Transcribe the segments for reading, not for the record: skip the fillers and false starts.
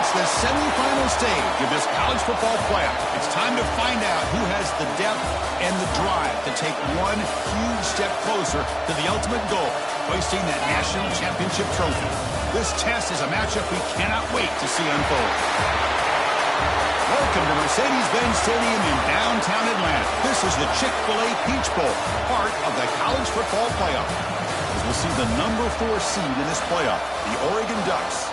It's the semifinal stage of this college football playoff. It's time to find out who has the depth and the drive to take one huge step closer to the ultimate goal, hoisting that national championship trophy. This test is a matchup we cannot wait to see unfold. Welcome to Mercedes-Benz Stadium in downtown Atlanta. This is the Chick-fil-A Peach Bowl, part of the college football playoff. As we'll see the number 4 seed in this playoff, the Oregon Ducks,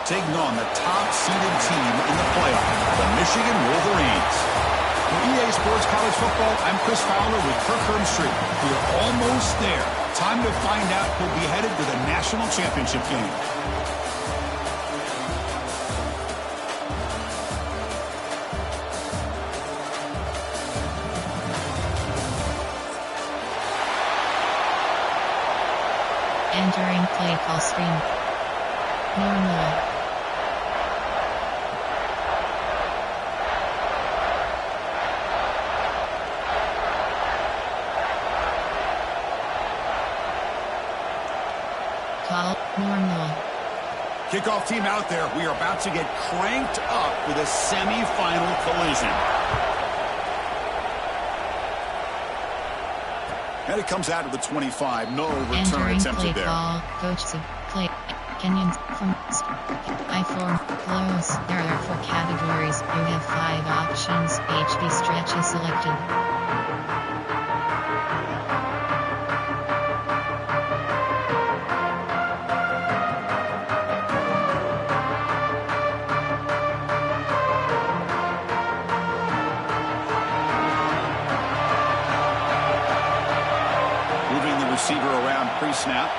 taking on the top-seeded team in the playoff, the Michigan Wolverines. For EA Sports College Football, I'm Chris Fowler with Kirk Herbstreit. We're almost there. Time to find out who'll be headed to the national championship game. Entering play call screen. Normal. Call normal. Kickoff team out there. We are about to get cranked up with a semi-final collision. And it comes out of the 25. No return attempted there. Ball, coach to play. Kenyans from I4 close. There are 4 categories. You have 5 options. HB stretch is selected. Receiver around pre-snap.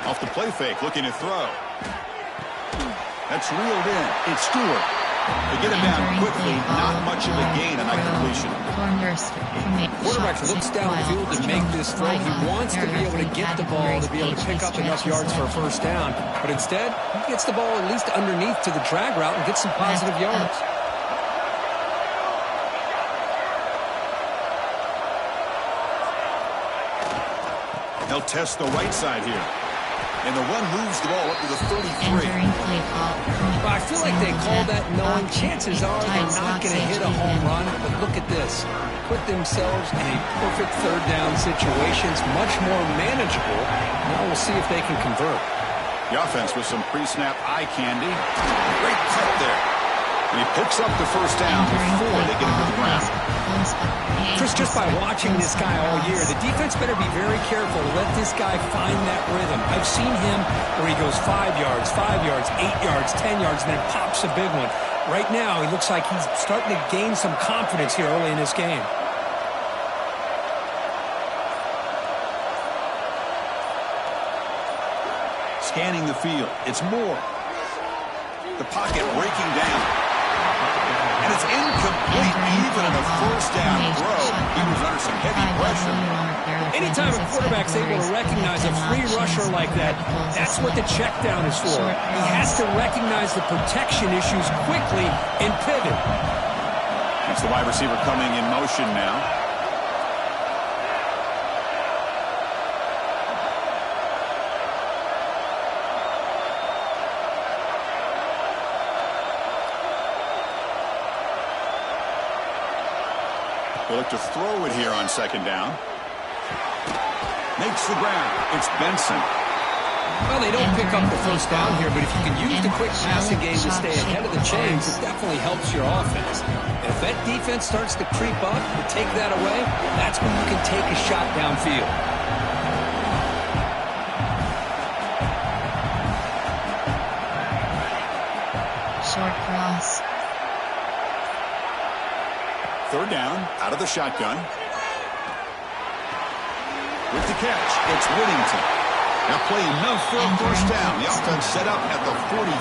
Off the play fake, looking to throw. That's reeled in. It's Stewart. They get him down quickly. Not much of a gain on that completion. Quarterback looks down the field to make this throw. He wants to be able to get the ball to be able to pick up enough yards for a first down. But instead, he gets the ball at least underneath to the drag route and gets some positive yards. They'll test the right side here. And the run moves the ball up to the 33. Well, I feel like they call that knowing chances are they're not going to hit a home run. But look at this. Put themselves in a perfect third down situation. It's much more manageable. Now we'll see if they can convert. The offense with some pre-snap eye candy. Great cut there. And he picks up the first down before they get him to the ground. Chris, just by watching this guy all year, the defense better be very careful to let this guy find that rhythm. I've seen him where he goes 5 yards, 8 yards, 10 yards, and then pops a big one. Right now, he looks like he's starting to gain some confidence here early in this game. Scanning the field. It's Moore. The pocket breaking down. And it's incomplete even in a first down throw. He was under some heavy pressure. Anytime a quarterback's able to recognize a free rusher like that, that's what the check down is for. He has to recognize the protection issues quickly and pivot. That's the wide receiver coming in motion now. They look to throw it here on second down. Makes the ground. It's Benson. Well, they don't pick up the first down here, but if you can use the quick passing game to stay ahead of the chains, it definitely helps your offense. And if that defense starts to creep up and take that away, that's when you can take a shot downfield. Short cross. Third down, out of the shotgun. With the catch, it's Whittington. Now playing enough for a first down. The offense set up at the 43.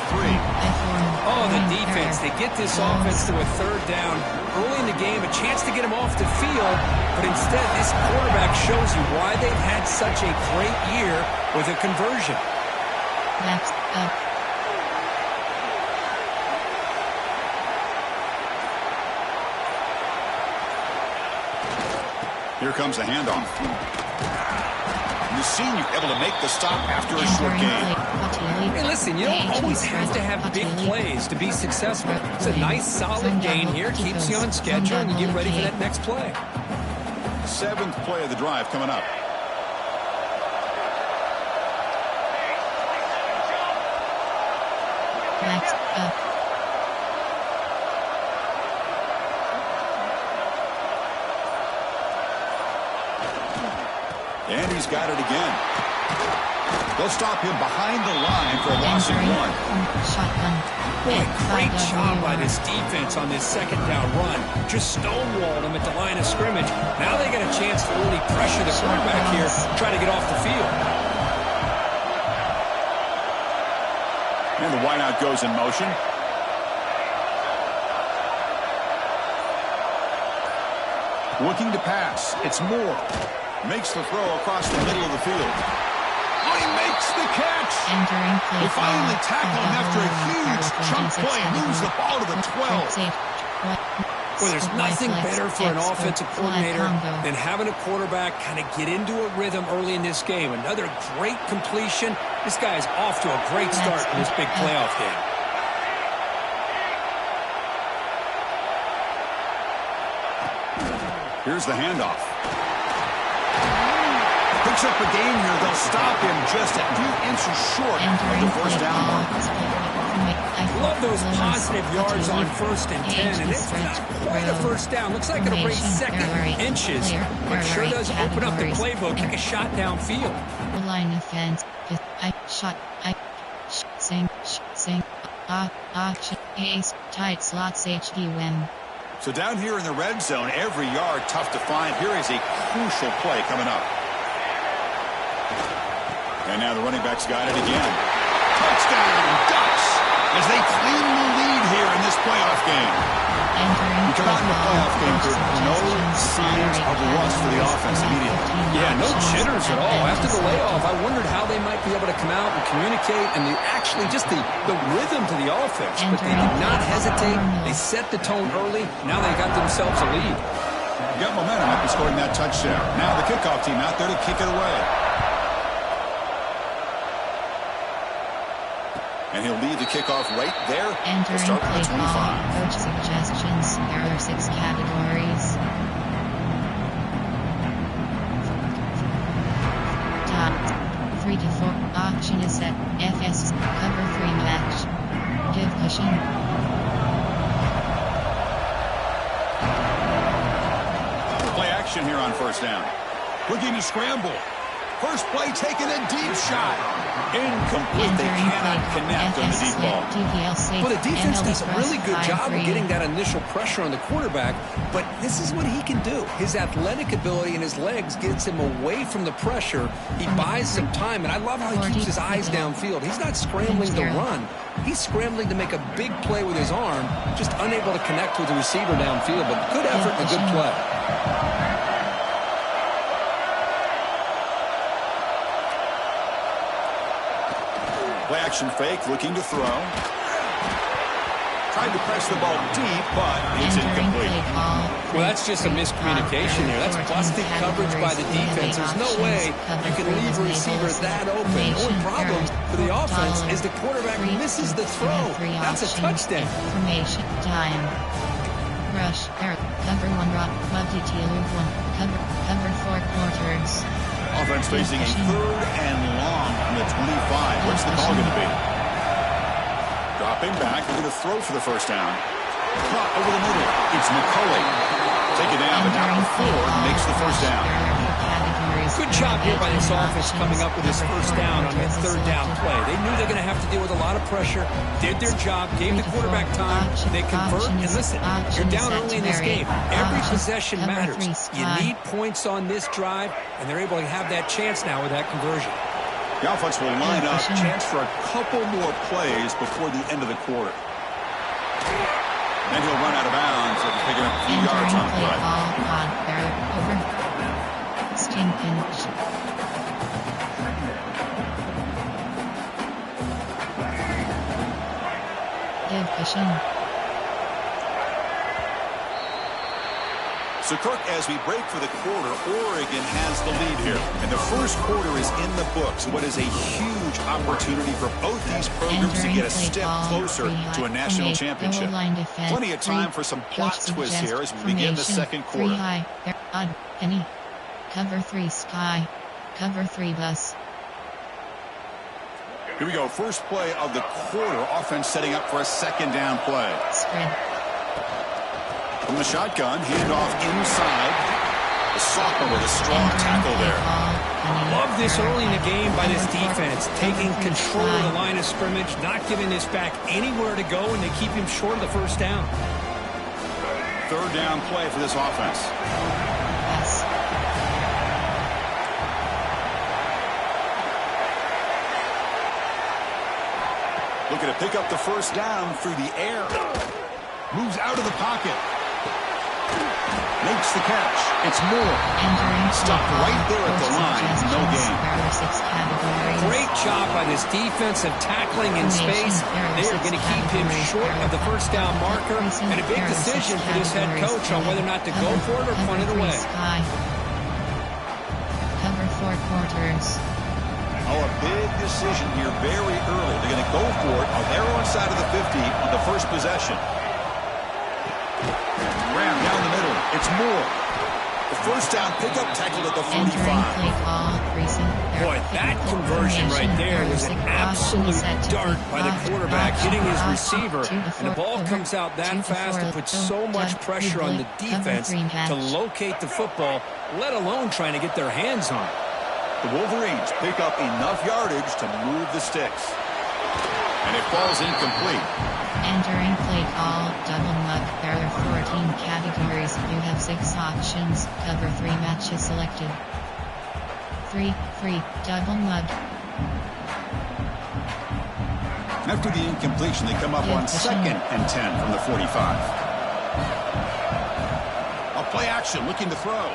Oh, the defense. They get this offense to a third down. Early in the game, a chance to get him off the field. But instead, this quarterback shows you why they've had such a great year with a conversion. Left up. Here comes the handoff. And the senior able to make the stop after a short gain. Hey, listen, you don't always have to have big plays to be successful. It's a nice, solid gain here. Keeps you on schedule, and you get ready for that next play. 7th play of the drive coming up. Next up. And he's got it again. They'll stop him behind the line for a loss of 1. Shotgun. Boy, great job by this defense on this 2nd down run. Just stonewalled him at the line of scrimmage. Now they get a chance to really pressure the quarterback here, try to get off the field. And the wideout goes in motion. Looking to pass. It's Moore. Makes the throw across the middle of the field. Oh, he makes the catch. They finally tackle him after a huge chunk play. Moves the ball to the 12. Well, there's nothing better for an offensive coordinator than having a quarterback kind of get into a rhythm early in this game. Another great completion. This guy is off to a great start in this big playoff game. Here's the handoff. Picks up a gain here. They'll stop him just a few inches short of the first down mark. Love those positive yards on 1st and 10, and it's not quite a first down. Looks like it'll break 2nd inches, but sure does open up the playbook, take a shot downfield. Line offense. Auction. Ace. Tight slots HDWM. So down here in the red zone, every yard tough to find. Here is a crucial play coming up. And now the running back's got it again. Touchdown, Ducks, as they claim the lead here in this playoff game. You come out in the playoff game, there's no signs of rust for the offense immediately. Yeah, no jitters at all. After the layoff, I wondered how they might be able to come out and communicate and just the rhythm to the offense. But they did not hesitate. They set the tone early. Now they got themselves a lead. Got momentum after scoring that touchdown. Now the kickoff team out there to kick it away. And he'll lead the kickoff right there. Entering start play with 25. call. Coach suggestions. There are 6 categories. Top 3 to 4. Auction is set. FS. Cover 3 match. Give cushion. Play action here on 1st down. Looking to scramble. First play taking a deep shot. Incomplete. They cannot connect on the deep ball. Well, the defense does a really good job of getting that initial pressure on the quarterback, but this is what he can do. His athletic ability and his legs gets him away from the pressure. He buys some time, and I love how he keeps his eyes downfield. He's not scrambling to run. He's scrambling to make a big play with his arm, just unable to connect with the receiver downfield, but good effort and a good play. Play action fake, looking to throw. Tried to press the ball deep, but it's incomplete. Well, that's just a miscommunication here. That's busted coverage by the defense. There's no way you can leave a receiver that open. The only problem for the offense is the quarterback misses the throw. That's a touchdown. Formation time. Rush. Cover 1 rock. Multi-teal 1. Cover 4 quarters. Offense facing a 3rd and long from the 25. What's the call going to be? Dropping back. They're going to throw for the first down. Caught over the middle. It's McCulley. Take it down, but now Ford makes the first down. Good job here by this offense coming up with this first down on that 3rd down play. They knew they're going to have to deal with a lot of pressure, did their job, gave the quarterback time, they convert, and listen, you're down early in this game. Every possession matters. You need points on this drive, and they're able to have that chance now with that conversion. The offense will line up, chance for a couple more plays before the end of the quarter. Then he'll run out of bounds after picking up a few yards on the play. Stinkage. Give cushion. So, Kirk, as we break for the quarter, Oregon has the lead here. And the first quarter is in the books. What is a huge opportunity for both these programs to get a step closer to a national championship. Plenty of time for some plot twists here as we begin the second quarter. Penny. Cover 3 Sky. Cover 3 Bus. Here we go. First play of the quarter. Offense setting up for a second down play. Spread. From the shotgun, handed off inside. The sophomore with a strong tackle there. Love this early in the game by this defense, taking control of the line of scrimmage, not giving this back anywhere to go, and they keep him short of the first down. Third down play for this offense. Yes. Looking to pick up the first down through the air. Moves out of the pocket. Makes the catch. It's Moore. Stopped right there at the line. No gain. Great job by this defensive tackling in space. They are going to keep him short of the first down marker. And a big decision for this head coach on whether or not to go for it or punt it away. Cover 4 quarters. Oh, a big decision here very early. They're going to go for it on their own side of the 50 on the first possession. Ram down the middle. It's Moore. The first down pickup tackled at the 45. Boy, that conversion right there was an absolute dart by the quarterback hitting his receiver. And the ball comes out that fast to put so much pressure on the defense to locate the football, let alone trying to get their hands on it. The Wolverines pick up enough yardage to move the sticks. And it falls incomplete. Entering play call, double mug. There are 14 categories. You have 6 options. Cover 3 matches selected. 3, double mug. After the incompletion, they come up on 2nd and 10 from the 45. A play action, looking to throw.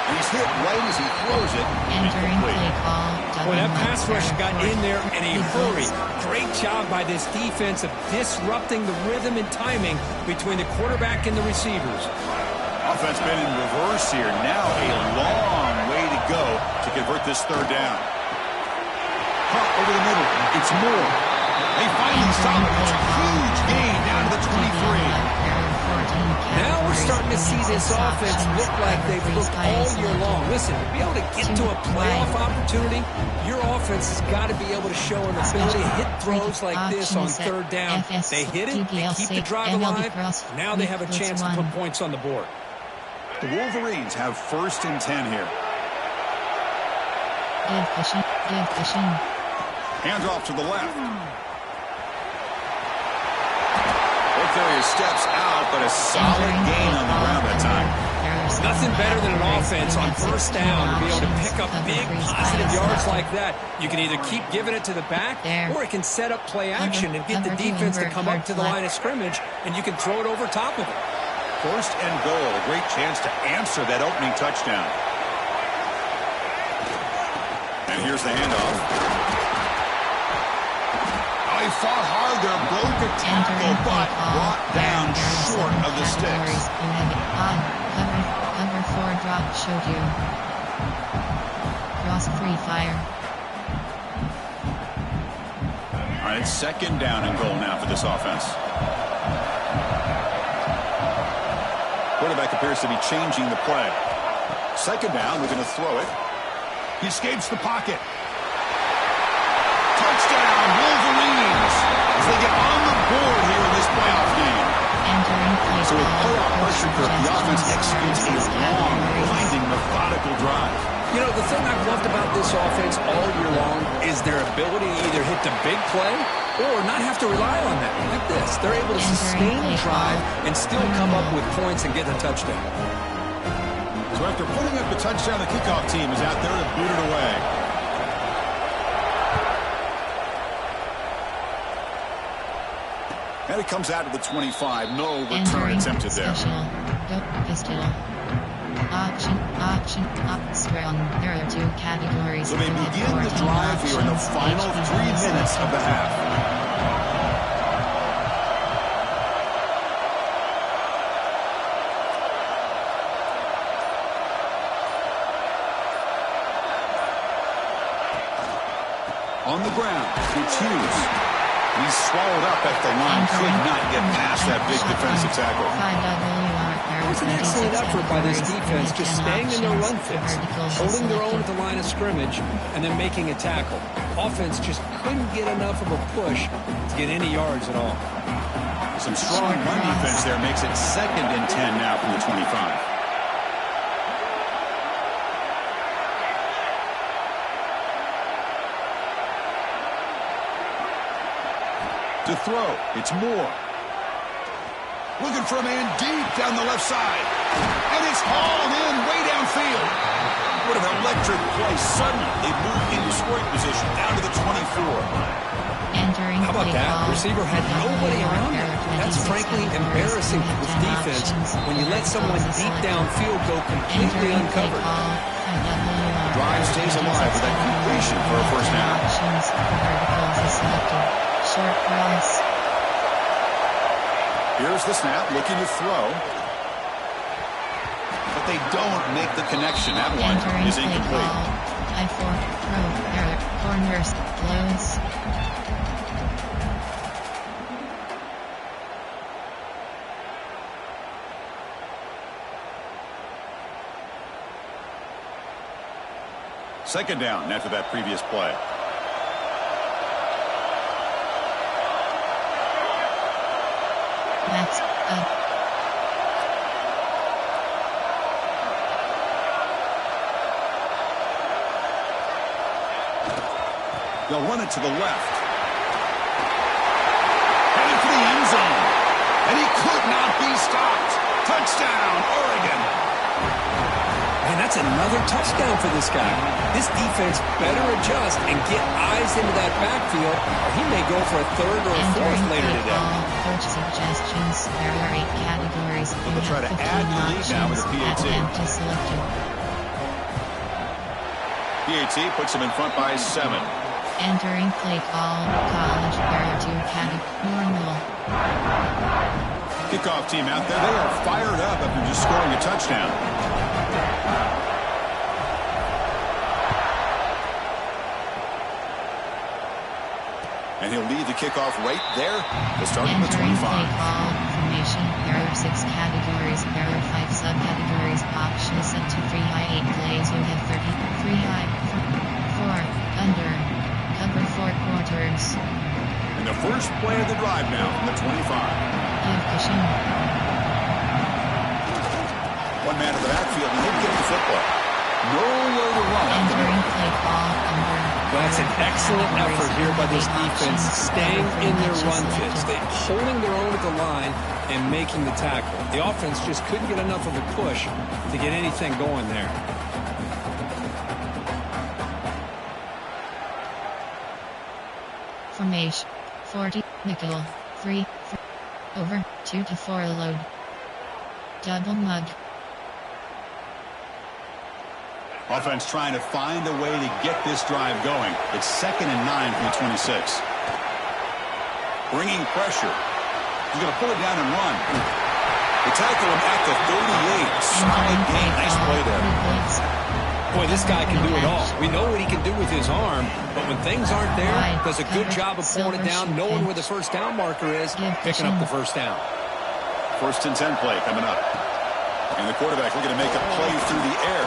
And he's hit right as he throws it. Entering play call. Boy, that pass rush got in there in a hurry. Great job by this defense of disrupting the rhythm and timing between the quarterback and the receivers. Offense been in reverse here. Now a long way to go to convert this third down. Pump over the middle. It's Moore. They finally stop it. It's a huge gain down to the 23. Now we're starting to see this offense look like they've looked all year long. Listen, to be able to get to a playoff opportunity, your offense has got to be able to show an ability to hit throws like this on third down. They hit it, they keep the drive alive. Now they have a chance to put points on the board. The Wolverines have 1st and 10 here. Hands off to the left. There steps out, but a solid gain on the ground that time. Nothing better than an offense on first down to be able to pick up big positive yards like that. You can either keep giving it to the back, or it can set up play action and get the defense to come up to the line of scrimmage, and you can throw it over top of it. 1st and goal, a great chance to answer that opening touchdown. And here's the handoff. He fought hard there, broke a tackle, but brought down short of the sticks. Cover 4 drop showed you. Cross free fire. All right, 2nd down and goal now for this offense. Quarterback appears to be changing the play. 2nd down, we're going to throw it. He escapes the pocket. Touchdown, Wolverines, as they get on the board here in this playoff game. So with playoff pressure, the offense executes a long, winding, methodical drive. You know, the thing I've loved about this offense all year long is their ability to either hit the big play or not have to rely on that. Like this, they're able to sustain the drive and still come up with points and get a touchdown. So after putting up the touchdown, the kickoff team is out there to boot it away. And it comes out to the 25. No return attempted there. There are 2 categories. So they begin the drive here in the final 3 minutes of the half. On the ground, it's Hughes. He's swallowed up at the line. Could not get past that big defensive tackle. It was an excellent effort by this defense, just staying in their run fits, holding their own at the line of scrimmage, and then making a tackle. Offense just couldn't get enough of a push to get any yards at all. Some strong run defense there makes it 2nd and 10 now from the 25. To throw, it's Moore. Looking for a man deep down the left side. And it's hauled in way downfield. What an electric play. Suddenly, they move into scoring position down to the 24. How about that? Receiver had nobody around him. That's frankly embarrassing for this defense when you let someone deep downfield go completely uncovered. Drive stays alive with that completion for a first down. Short cross. Here's the snap, looking to throw. But they don't make the connection. That one is incomplete. I-4, throw, error, corners, close. Second down after that previous play. That's up. They'll run it to the left. Heading for the end zone. And he could not be stopped. Touchdown, Oregon. And that's another touchdown for this guy. This defense better adjust and get eyes into that backfield, or he may go for a third or a fourth later today. Coach suggestions. There are 8 categories. They'll try to add the lead now with a PAT. PAT puts them in front by 7. Entering play call. College. There are 2 categories. Normal. Kickoff team out there. They are fired up after just scoring a touchdown. And he'll lead the kickoff right there to start on the 25. Formation. There are 6 categories. There are 5 subcategories. Options set to 3 high, 8 plays. You have 33 high, 4 under. Cover 4 quarters. And the first play of the drive now from the 25. Give cushion. One man in the backfield. He didn't get the football. Nowhere to run. Entering play call under. That's an excellent effort here by this defense, staying in their run fits. They're holding their own at the line and making the tackle. The offense just couldn't get enough of a push to get anything going there. Formation. 40, nickel, 3, over, 2 to 4 load. Double mug. Offense trying to find a way to get this drive going. It's 2nd and 9 from the 26. Bringing pressure. He's going to pull it down and run. They tackle him at the 38. Solid gain. Nice play there. Boy, this guy can do it all. We know what he can do with his arm, but when things aren't there, does a good job of pulling it down, knowing where the first down marker is, picking up the first down. 1st and 10 play coming up. And the quarterback looking to make a play through the air.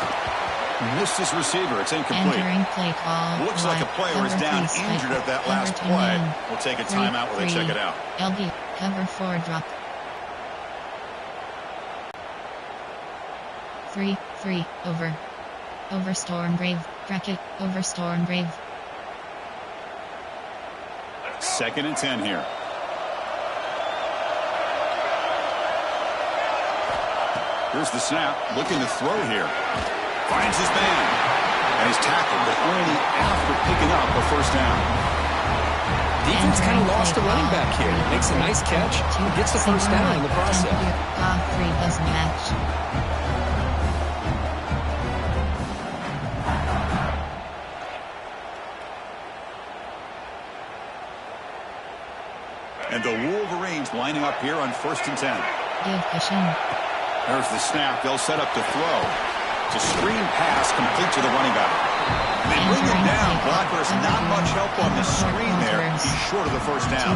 Missed his receiver. It's incomplete. Play call. Looks like a player is down injured at that last play. We'll take a timeout while they check it out. LB, cover 4 drop. 3, over. Over Storm Brave. Bracket, over Storm Brave. 2nd and 10 here. Here's the snap. Looking to throw here. Finds his man. And he's tackled, but only after picking up a first down. Defense kind of lost a running back here. Makes a nice catch. Gets the first down in the process. Godfrey doesn't match. And the Wolverines lining up here on 1st and 10. Give cushion. There's the snap. They'll set up to throw. It's a screen pass complete to the running back. They bring him down. Blockers not much help on the screen there. He's short of the first down.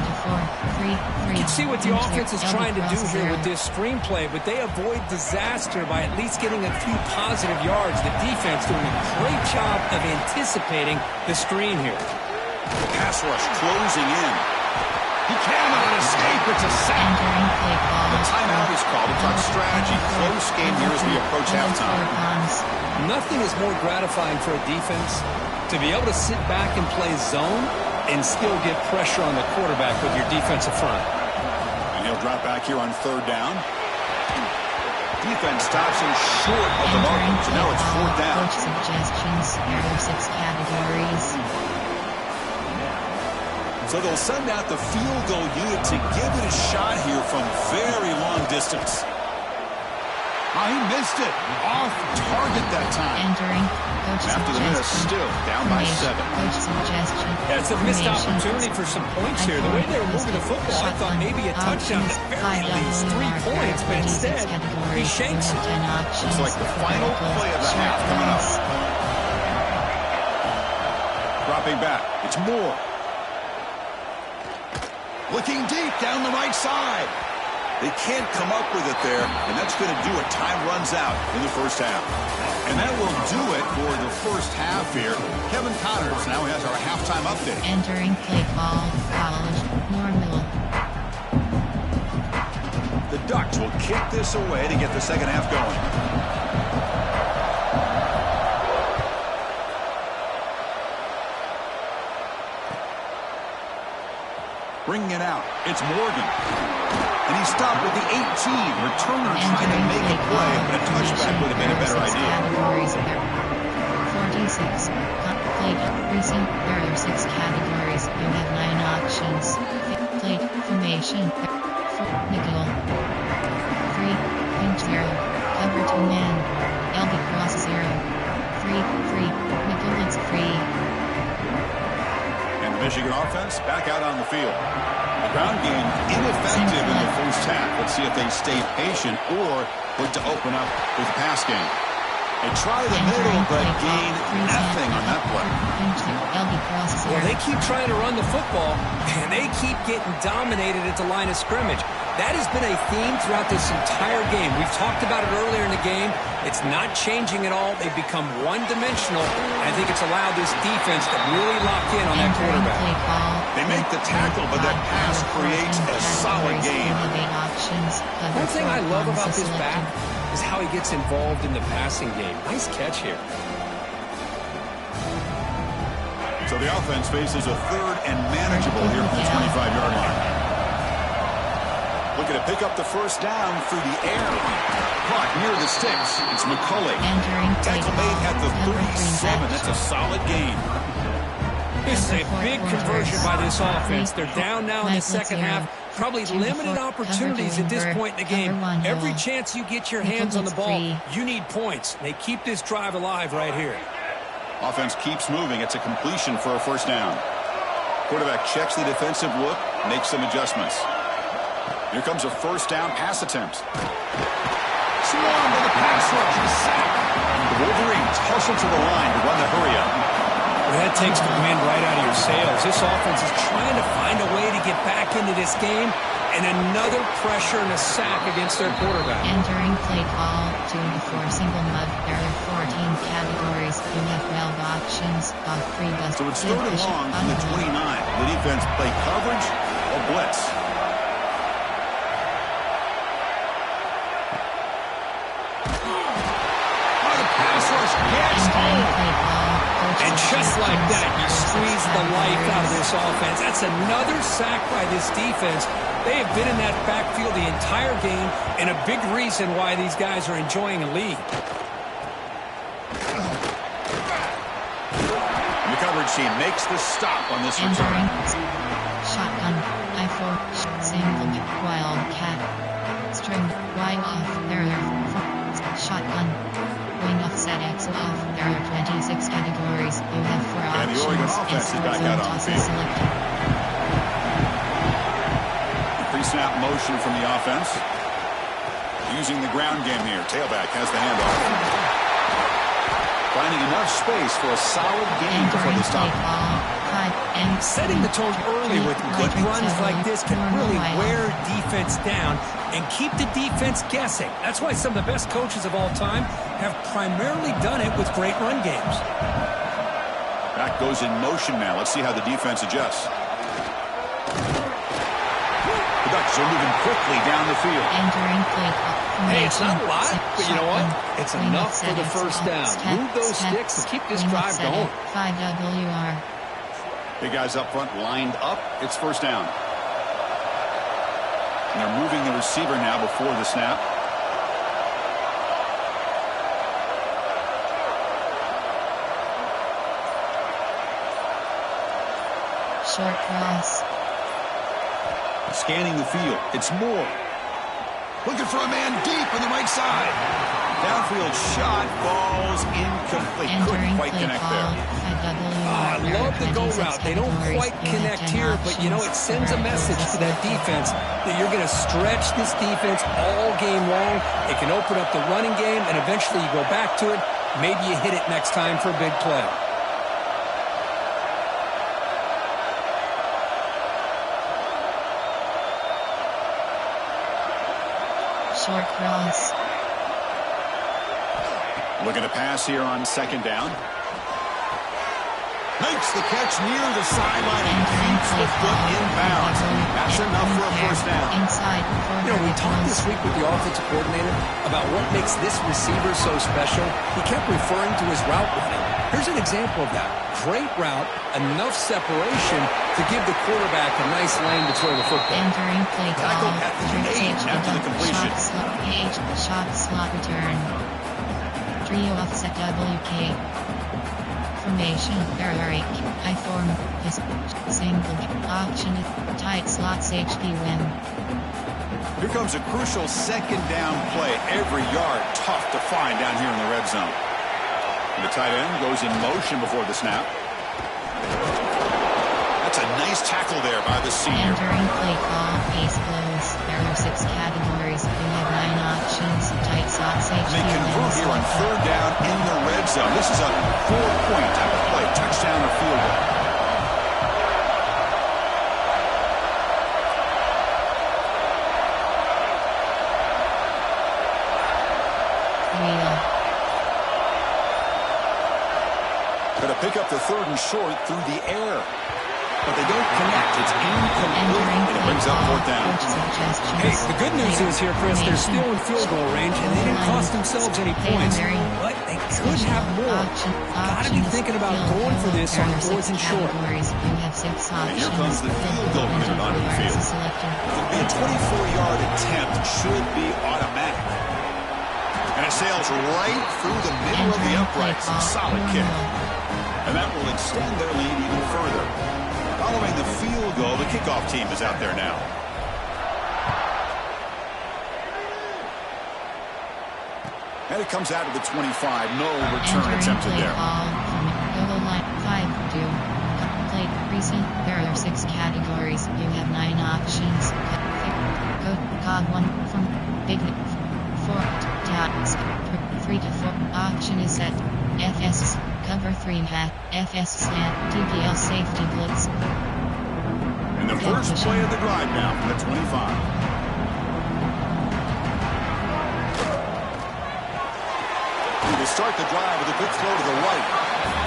You can see what the offense is trying to do here with this screenplay, but they avoid disaster by at least getting a few positive yards. The defense doing a great job of anticipating the screen here. The pass rush closing in. He cannot escape. It's a sack. The timeout is called to talk strategy. Close game here as we approach halftime. Nothing is more gratifying for a defense to be able to sit back and play zone and still get pressure on the quarterback with your defensive front. And he'll drop back here on third down. Defense stops him short of the mark. So now it's fourth down. Coach suggestions. There are 6 categories. So they'll send out the field goal unit to give it a shot here from very long distance. Oh, he missed it. Off target that time. Entering. Coach After the miss, still down by 7. Coach suggestion. That's a missed opportunity for some points here. The way they were moving the football, I thought maybe a touchdown, at very least 3 points, but instead, he shakes it. It's like the final play of the half coming up. Dropping back. It's Moore. Looking deep down the right side. They can't come up with it there, and that's going to do it. Time runs out in the first half. And that will do it for the first half here. Kevin Connors now has our halftime update. Entering play call, college, Normal. The Ducks will kick this away to get the second half going. Bringing it out. It's Morgan. And he's stopped with the 18. Returner trying to make a play, but a touchback would have been a better idea. 46. Plate. Recent. There are 6 categories. You have 9 options. Plate. Formation. Nickel. Free. Pinch 0. Cover 2 man. LB cross 0. Free. Nickel. It's free. And the Michigan offense back out on the field. The ground game ineffective in the first half. Let's see if they stay patient or look to open up with the pass game. They try the middle, but gain nothing on that play. Well, they keep trying to run the football, and they keep getting dominated at the line of scrimmage. That has been a theme throughout this entire game. We've talked about it earlier in the game. It's not changing at all. They've become one-dimensional. I think it's allowed this defense to really lock in on that quarterback. They make the tackle, but that pass creates a solid game. One thing I love about this back is how he gets involved in the passing game. Nice catch here. So the offense faces a third and manageable here from the 25-yard line. Looking to pick up the first down through the air. Caught near the sticks. It's McCulley. Tackle made at the 37. That's a solid gain. This is a big conversion by this offense. They're down now in the second half. Probably limited opportunities at this point in the game. Every chance you get your hands on the ball, you need points. They keep this drive alive right here. Offense keeps moving. It's a completion for a first down. Quarterback checks the defensive look, makes some adjustments. Here comes a first down pass attempt. Swarmed by the pass rush. He's sacked. The Wolverines hustle to the line to run the hurry up. Well, that takes the wind right out of your sails. This offense is trying to find a way to get back into this game, and another pressure and a sack against their quarterback. Entering play call, 2 to 4 single mud. There are 14 categories. You have 12 options. Off free bus. So it's third and long from the 29. The defense play coverage or blitz. And just like that, you squeeze the life out of this offense. That's another sack by this defense. They have been in that backfield the entire game, and a big reason why these guys are enjoying a lead. The coverage team makes the stop on this return. Shotgun, I4, single, wildcat, string, Y off, there, shotgun. Wing offset X off. There are 26 categories. You have 4 options. And the Oregon offense is back out on the field. Pre-snap motion from the offense. Using the ground game here. Tailback has the handoff. Finding enough space for a solid gain before they stop. Setting the tone early with good runs like this can really wear defense down and keep the defense guessing. That's why some of the best coaches of all time have primarily done it with great run games. Back goes in motion now. Let's see how the defense adjusts. The Ducks are moving quickly down the field. Hey, it's not a lot, but you know what? It's enough for the first down. Move those sticks and keep this drive going. 5WR. Big guys up front lined up. It's first down. And they're moving the receiver now before the snap. Short cross. Scanning the field. It's Moore. Looking for a man deep on the right side. Downfield shot falls incomplete. Couldn't quite connect there. I love the go route. They don't quite connect here, but you know, it sends a message to that defense that you're going to stretch this defense all game long. It can open up the running game, and eventually you go back to it. Maybe you hit it next time for a big play. Short cross. Looking to pass here on second down. Makes the catch near the sideline and keeps the foot inbounds. That's enough for a first down. You know, we talked this week with the offensive coordinator about what makes this receiver so special. He kept referring to his route running. Here's an example of that. Great route, enough separation to give the quarterback a nice lane to throw the football. Entering play Tackle call. at the 8 after the completion. Shot slot return. Trio offset WK. Formation, Eric, I form, this single, option, tight slots HP win. Here comes a crucial second down play. Every yard tough to find down here in the red zone. And the tight end goes in motion before the snap. That's a nice tackle there by the senior. Entering play call, case close. There are 6 categories. You have 9 options. Tight slots HP They convert here on third down in the red zone. This is a 4-point type of play. Touchdown or field goal. Going to pick up the third and short through the air. But they don't connect. It's incomplete. And it brings up fourth down. Hey, the good news is here, Chris, they're still in field goal range, and they didn't cost themselves any points. But they could have more. Got to be thinking about going for this on fourth and short. And here comes the field goal unit onto the field. It'll be a 24-yard attempt. Should be automatic. And it sails right through the middle of the uprights. Solid kick. And that will extend their lead even further. Following the field goal, the kickoff team is out there now. And it comes out of the 25. No return attempted there. There are 6 categories. You have 9 options. Cog 1 from Big 4 dots. 3 to 4 option is set. FS cover 3 hat. FS slant. DPL safety blitz. And the first play of the drive now from the 25. He will start the drive with a quick throw to the right.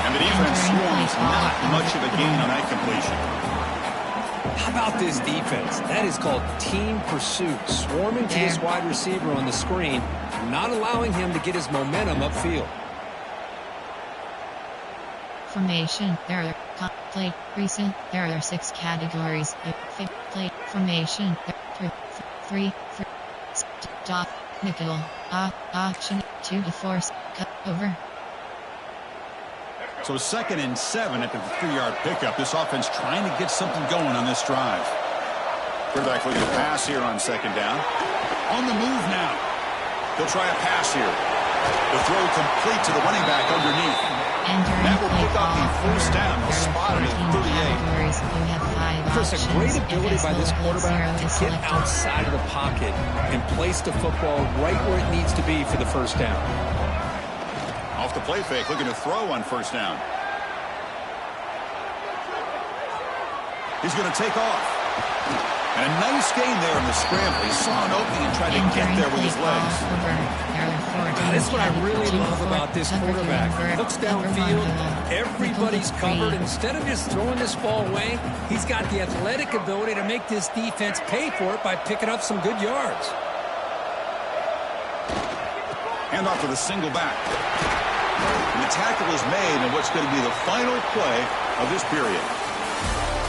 And the defense swarms not much of a gain on that completion. How about this defense? That is called team pursuit. Swarming to this wide receiver on the screen, not allowing him to get his momentum upfield. Formation. There are play recent. There are 6 categories. Play formation. 3 stop nickel option 2 to 4 cut over. So 2nd and 7 at the 3-yard pickup. This offense trying to get something going on this drive. Quarterback looking to pass here on 2nd down. On the move now. They'll try a pass here. The throw complete to the running back underneath. That will pick up the first down. They'll spot it at 38. Chris, a great ability by this quarterback to get outside of the pocket and place the football right where it needs to be for the first down. Off the play fake, looking to throw on first down. He's going to take off. And a nice gain there in the scramble. He saw an opening and tried to get there with his legs. That's what I really love about this quarterback. He looks downfield, everybody's covered. Instead of just throwing this ball away, he's got the athletic ability to make this defense pay for it by picking up some good yards. Hand off to the single back. And the tackle is made in what's going to be the final play of this period.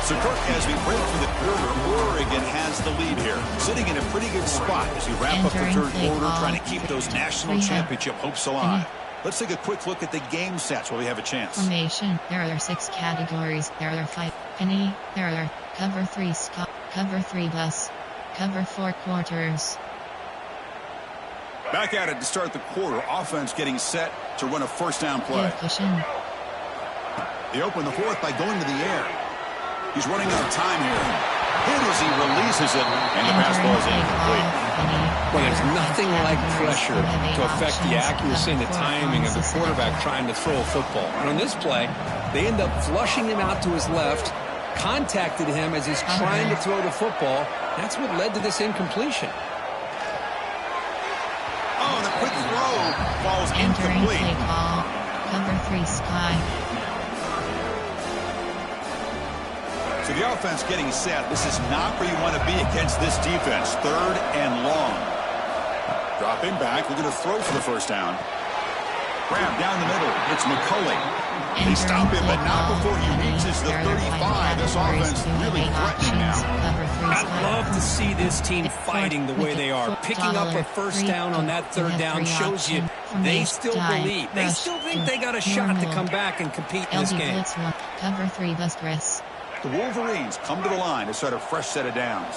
So, Kirk, as we break through the quarter, Oregon has the lead here. Sitting in a pretty good spot as we wrap up the third quarter, trying to keep those national championship hopes alive. Let's take a quick look at the game stats while we have a chance. Formation. There are 6 categories. There are 5. Penny. There are cover 3 Scott. Cover 3 bus. Cover 4 quarters. Back at it to start the quarter. Offense getting set to run a first down play. They open the fourth by going to the air. He's running out of time here. Hit as he releases it, and the pass ball is incomplete. Well, there's nothing like pressure to affect the accuracy and the timing of the quarterback trying to throw a football. And on this play, they end up flushing him out to his left, contacted him as he's trying to throw the football. That's what led to this incompletion. Oh, the quick throw falls incomplete. Cover 3 Sky. So the offense getting set. This is not where you want to be against this defense. Third and long. Dropping back. We're going to throw for the first down. Grab down the middle. It's McCulley. They stop him, but not before he reaches the 35. This offense really threatening now. I'd love to see this team fighting the way they are. Picking up a first down on that third down shows you they still believe. They still think they got a shot to come back and compete in this game. Cover 3 bus press. The Wolverines come to the line to start a fresh set of downs.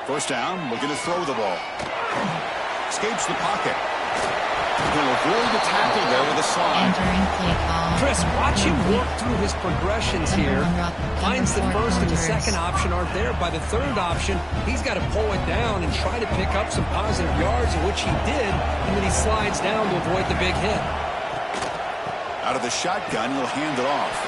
First down, looking to throw the ball. Escapes the pocket. He'll avoid the tackle there with a slide. Chris, watch him work through his progressions here. Finds the first and the second option aren't there. By the third option, he's got to pull it down and try to pick up some positive yards, which he did, and then he slides down to avoid the big hit. Out of the shotgun, he'll hand it off.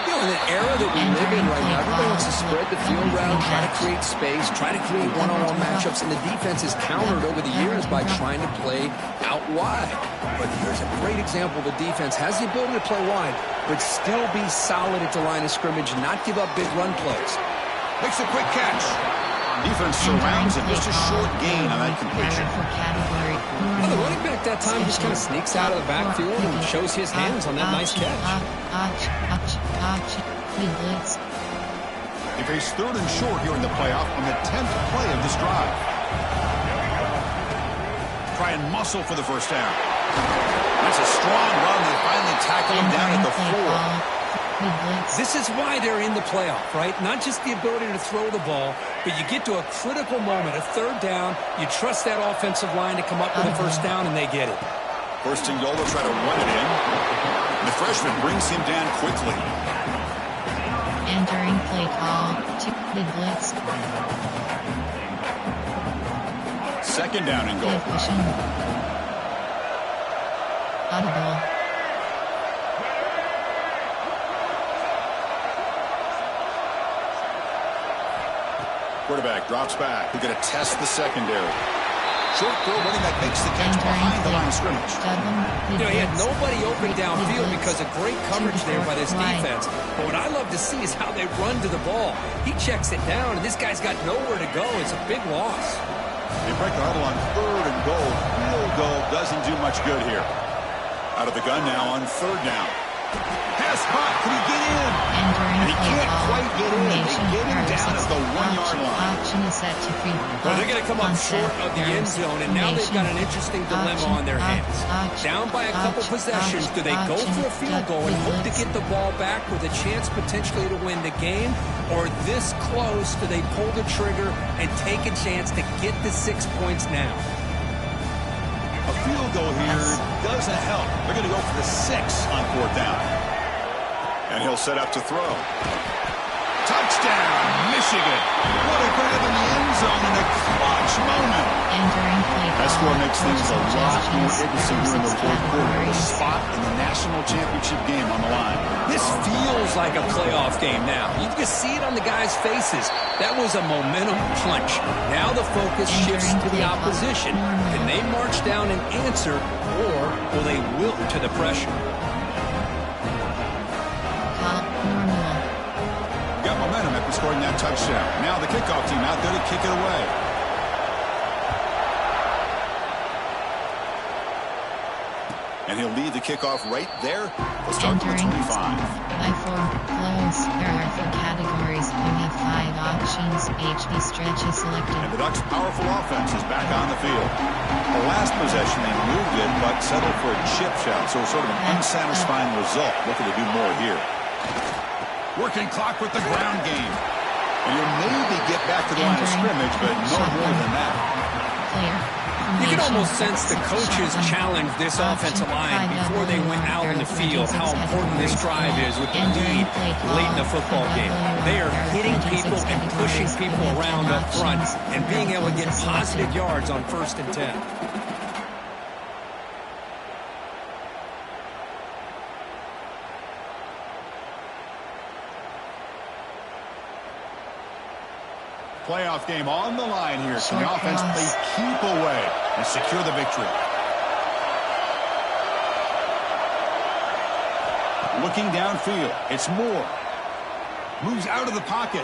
You know, in the era that we live in right now, everybody wants to spread the field around, try to create space, try to create one-on-one matchups, and the defense has countered over the years by trying to play out wide. But here's a great example. The defense has the ability to play wide, but still be solid at the line of scrimmage, not give up big run plays. Makes a quick catch. Defense surrounds him. Just a short gain on that completion. Well, the running back that time just kind of sneaks out of the backfield and shows his hands on that nice catch. They face third and short here in the playoff on the 10th play of this drive. Try and muscle for the first down. That's a strong run. They finally tackle him down at the 4. This is why they're in the playoff, right? Not just the ability to throw the ball, but you get to a critical moment, a third down, you trust that offensive line to come up with a first down, and they get it. First and goal, they'll try to run it in. The freshman brings him down quickly. Entering play call to the blitz. Second down and goal. Audible. Quarterback drops back. We're going to test the secondary. Short throw running that makes the catch behind the line of scrimmage. You know, he had nobody open downfield because of great coverage there by this defense. But what I love to see is how they run to the ball. He checks it down, and this guy's got nowhere to go. It's a big loss. They break the huddle on third and goal. Field goal doesn't do much good here. Out of the gun now on third down. Pass caught. Can he get in? And he can't quite get in. They get him down at the 1-yard line. Well, they're going to come up short of the end zone, and now they've got an interesting dilemma on their hands. Down by a couple possessions, do they go for a field goal and hope to get the ball back with a chance potentially to win the game? Or this close, do they pull the trigger and take a chance to get the 6 points now? A field goal here doesn't help. They're going to go for the 6 on fourth down. And he'll set up to throw. Touchdown, Michigan. What a grab in the end zone in a clutch moment. makes things a lot more interesting here in the fourth quarter. The spot in the national championship game on the line. This feels like a playoff game now. You can see it on the guys' faces. That was a momentum punch. Now the focus shifts to the opposition. Can they march down and answer, or will they wilt to the pressure? Got momentum after scoring that touchdown. Now the kickoff team out there to kick it away. And he'll lead the kickoff right there. We'll start from the 25. By 4 flows. There are 4 categories. You have 5 options. HB stretch is selected. And the Ducks' powerful offense is back on the field. The last possession, they moved it, but settled for a chip shot. So sort of an unsatisfying result. Looking to do more here. Working clock with the ground game. And you'll maybe get back to the line of scrimmage, but no more than that. Clear. You can almost sense the coaches challenge this offensive line before they went out in the field, how important this drive is with the lead late in the football game. They are hitting people and pushing people around up front and being able to get positive yards on 1st and 10. Playoff game on the line here. Can the offense play keep away and secure the victory? Looking downfield. It's Moore. Moves out of the pocket.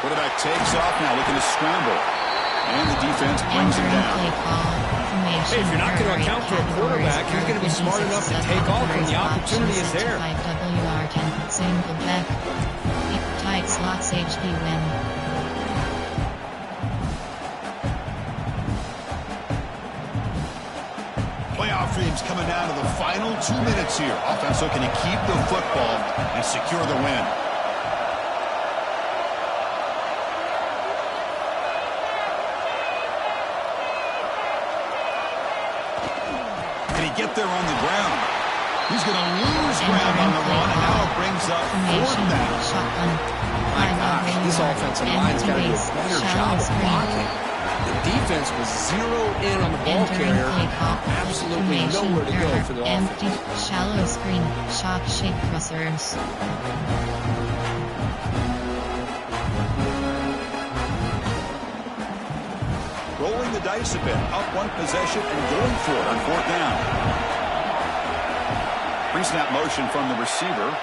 Quarterback takes off now, looking to scramble. And the defense brings him down. Hey, if you're not going to account for a quarterback, you're going to be smart enough to take off when the opportunity is there. Single back. Tight slots HB win. Playoff dreams coming down to the final 2 minutes here. Offense looking to keep the football and secure the win. Can he get there on the ground? He's going to lose ground on the run, and now it brings up 4th down. My gosh, this offensive line's got to do a better job of blocking. The defense was zeroed in on the ball carrier. Absolutely nowhere to go for the offense. Shallow screen, shock shape crossers. Rolling the dice a bit, up 1 possession and going for it on 4th down. Pre-snap motion from the receiver.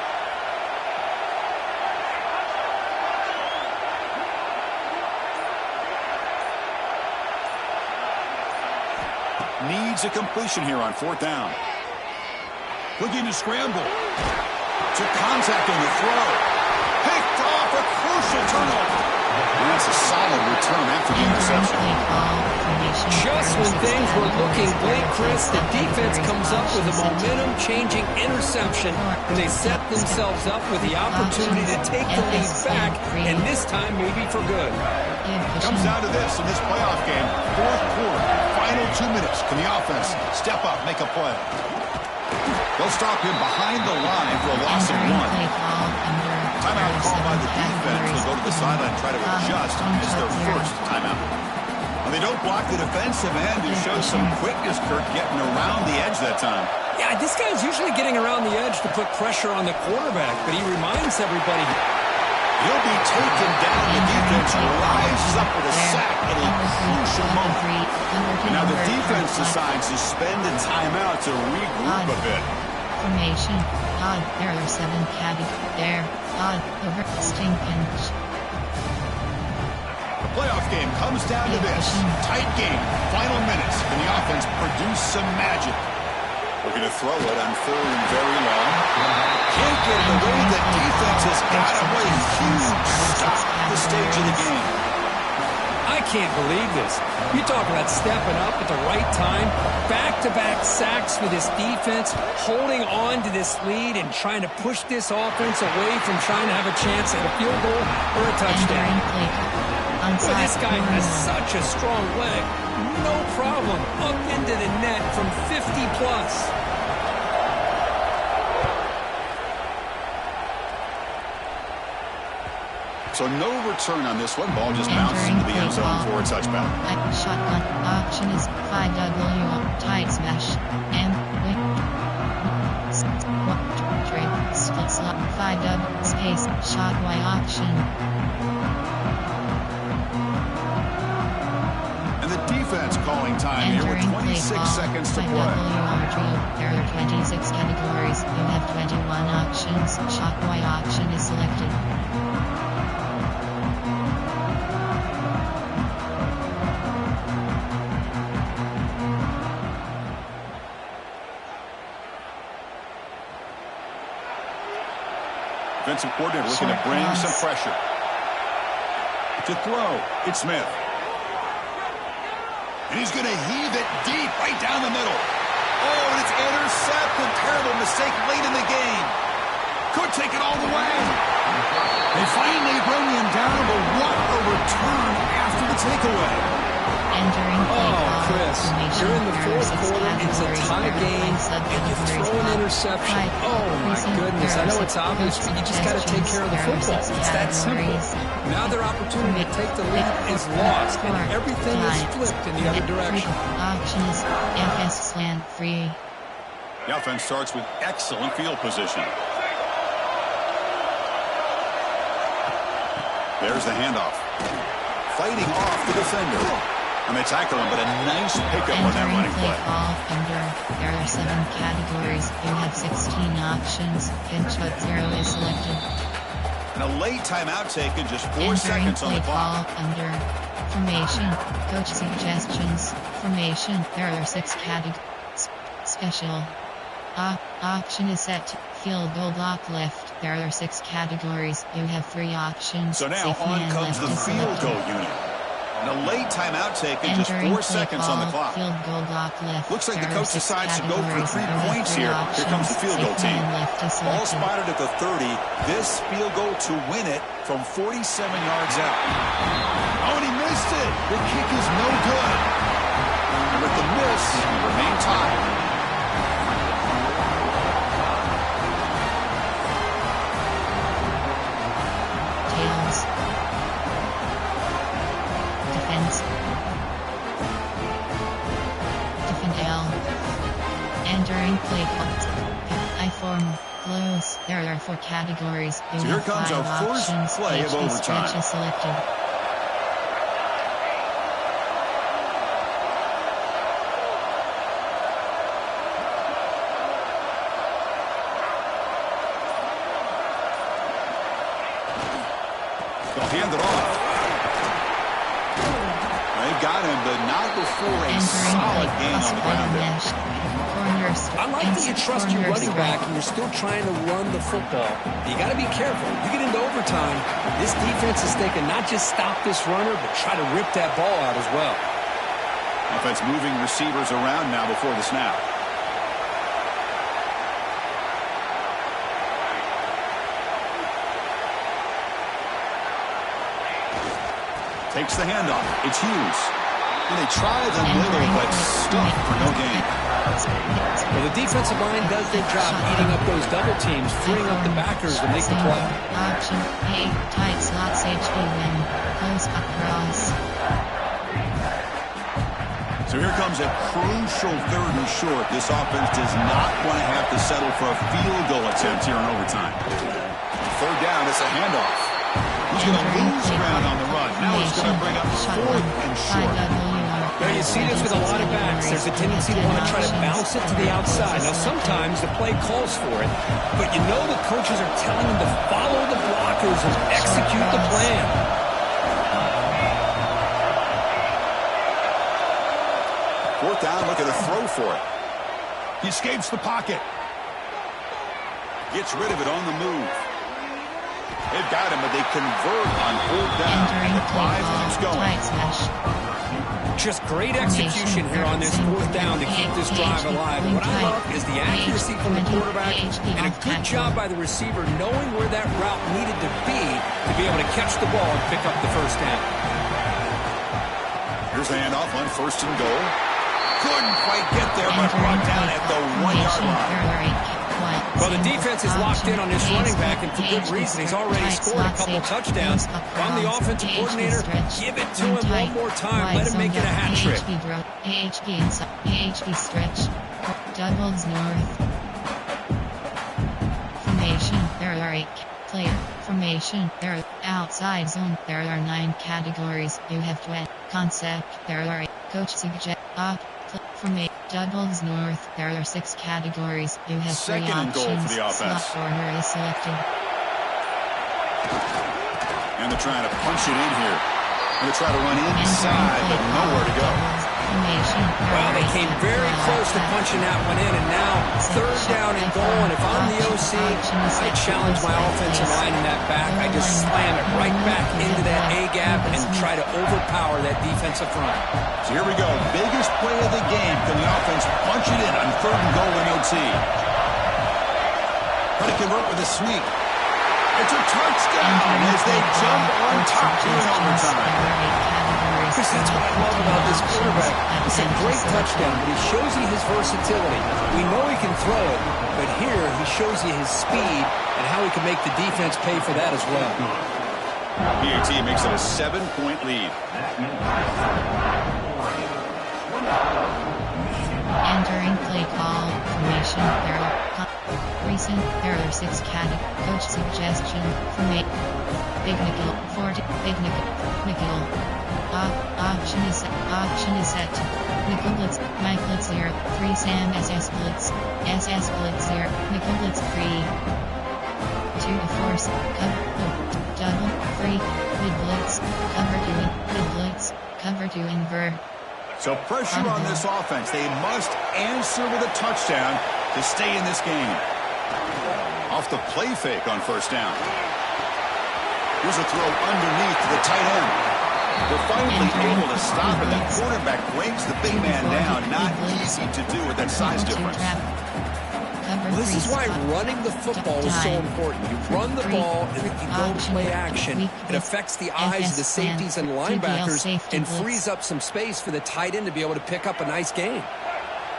Needs a completion here on 4th down. Looking to scramble. Took contact on the throw. Picked off, a crucial turnover. And that's a solid return after the interception. Just when things were looking bleak, Chris, the defense comes up with a momentum-changing interception, and they set themselves up with the opportunity to take the lead back, and this time maybe for good. Comes down to this in this playoff game. 4th quarter, final 2 minutes. Can the offense step up, make a play? They'll stop him behind the line for a loss of 1. Timeout called by the defense. They'll go to the sideline and try to adjust. It's their first timeout. And they don't block the defensive end, who shows some quickness, Kirk, getting around the edge that time. Yeah, this guy's usually getting around the edge to put pressure on the quarterback, but he reminds everybody. He'll be taken down. The defense rises up with a sack at a crucial moment. And now the defense decides to spend a timeout to regroup a bit. Formation. Odd. There are 7 caddy. There. Odd. Over. Stinkage. The playoff game comes down to this. Tight game. Final minutes. Can the offense produce some magic? Looking to throw it on 3rd and very long. Can't get it away. The defense has got him with a huge stop at the stage of the game. I can't believe this. You talk about stepping up at the right time. Back-to-back sacks for this defense, holding on to this lead and trying to push this offense away from trying to have a chance at a field goal or a touchdown. Boy, this guy has such a strong leg. No problem. Up into the net from 50-plus. So no return on this one. Ball just bounces into the end zone for for a touchback. Shotgun. Option is 5W. Tight smash. M. Trade. Split slot. 5W. Space. Shot Y option. And the defense calling time here with 26 seconds to play. There are 26 categories. You have 21 options. Shot Y option is selected. Defensive coordinator looking to bring some pressure. To throw, it's Smith. And he's going to heave it deep right down the middle. Oh, and it's intercepted. Terrible mistake late in the game. Could take it all the way. They finally bring him down, but what a return after the takeaway. Entering Chris, you're in the fourth quarter, it's a tie game, and you throw an interception. Oh, my goodness. I know it's obvious, but you just got to take care of the football. It's that simple. Now their opportunity to take the lead is lost, and everything is flipped in the other direction. Option is FS slant free. The offense starts with excellent field position. There's the handoff. Fighting off the defender. And they tackle him, but a nice pickup on that running play. There are 7 categories. You have 16 options. Pinch-out 0 is selected. And a late timeout taken, just 4 seconds on the clock. Under formation, coach suggestions, formation. There are 6 categories. Special. Option is set. Field goal block left. There are 6 categories. You have 3 options. So now on comes the field goal unit. And a late timeout taken, just 4 seconds on the clock. Field goal block left. Looks like the coach decides to go for 3 points here. Here comes the field goal team. Ball spotted at the 30. This field goal to win it from 47 yards out. Oh, and he missed it. The kick is no good. And with the miss, he remained tied. Tails. Defend L. Entering play called. I form. Close. There are 4 categories. So here comes our first play of overtime. Is selected. They'll hand it off. Got him, but not before a solid gain on the ground there. I like that you trust your running back and you're still trying to run the football. You got to be careful. You get into overtime, this defense is thinking not just stop this runner, but try to rip that ball out as well. Offense moving receivers around now before the snap. Takes the handoff. It's Hughes. And they try the middle, but stuck for no gain. Well, the defensive line does their job eating up those double teams, freeing up the backers to make the play. Option A, tight slots HB win. Close across. So here comes a crucial 3rd and short. This offense does not want to have to settle for a field goal attempt here in overtime. 3rd down, it's a handoff. He's going to lose ground on the run. Now he's going to bring up 4th and short. Now you see this with a lot of backs. There's a tendency to want to try to bounce it to the outside. Now sometimes the play calls for it, but you know the coaches are telling them to follow the blockers and execute the plan. 4th down, look at a throw for it. He escapes the pocket. Gets rid of it on the move. They've got him, but they convert on 4th down. And the drive keeps going. Just great execution here on this 4th down to keep this drive alive. And what I love is the accuracy from the quarterback and a good job by the receiver knowing where that route needed to be able to catch the ball and pick up the 1st down. Here's the handoff on 1st and goal. Couldn't quite get there, but brought down at the 1-yard line. Well, the defense is locked in on this running back, and for good reason. He's already scored a couple touchdowns. If I'm the offensive coordinator, give it to him one more time. Let him make it a hat trick. AHP inside, AHP stretch, doubles north. Formation, there are 8 player. Formation, there are outside zone, there are 9 categories. You have 12 concept, there are 8 coach suggest up. Formation, doubles north, there are 6 categories. You have 3 Second and goal options. for the offense. Slot corner is selected. And they're trying to punch it in here. Going to try to run inside, but nowhere to go. Well, they came very close to punching that one in, and now 3rd down and goal. And if I'm the OC, I challenge my offensive line in that back. I just slam it right back into that A-gap and try to overpower that defensive front. So here we go. Biggest play of the game. Can the offense punch it in on 3rd and goal in OT? Trying to convert with a sweep. It's a touchdown as they jump on top in overtime. Chris, that's what I love about this quarterback. It's a great touchdown, but he shows you his versatility. We know he can throw it, but here he shows you his speed and how he can make the defense pay for that as well. PAT makes it a 7-point lead. Entering play call formation. There are 6 categories. Coach suggestion. Formation. Big nickel. 40. Big nickel. Option is set. Nickel blitz. Mike blitz 0. 3 Sam SS blitz. SS blitz 0. Nickel blitz 3. 2 to force. Cover. Double. 3. Mid blitz. Cover 2. Mid blitz. Cover 2 invert. So pressure on this offense. They must answer with a touchdown to stay in this game. Off the play fake on 1st down. Here's a throw underneath to the tight end. They're finally able to stop it. That quarterback brings the big man down. Not easy to do with that size difference. Well, this is why running the football is so important. You run the ball, and if you go play action, it affects the eyes of the safeties and linebackers and frees up some space for the tight end to be able to pick up a nice game.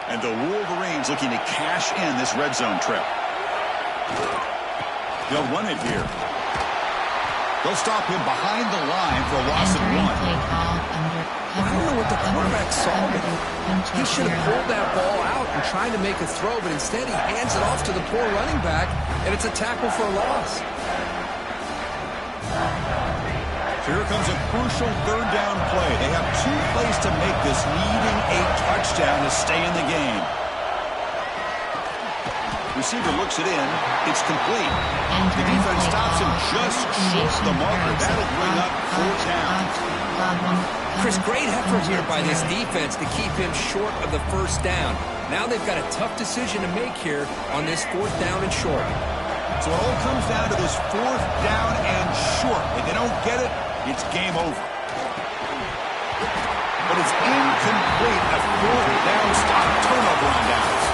And the Wolverines looking to cash in this red zone trip. They'll run it here. They'll stop him behind the line for a loss of 1. I don't know what the quarterback saw, but he should have pulled that ball out and tried to make a throw, but instead he hands it off to the poor running back, and it's a tackle for a loss. So here comes a crucial 3rd down play. They have 2 plays to make this, needing a touchdown to stay in the game. Receiver looks it in. It's complete. The defense stops him just short of the marker. That'll bring up 4th down. Chris, great effort here by this defense to keep him short of the 1st down. Now they've got a tough decision to make here on this 4th down and short. So it all comes down to this 4th down and short. If they don't get it, it's game over. But it's incomplete. A 4th down stop. Turnover on downs.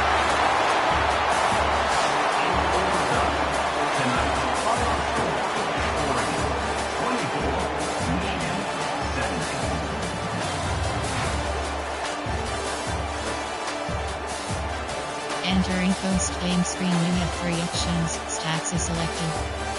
Entering post-game screen, you have 3 options. Stats is selected.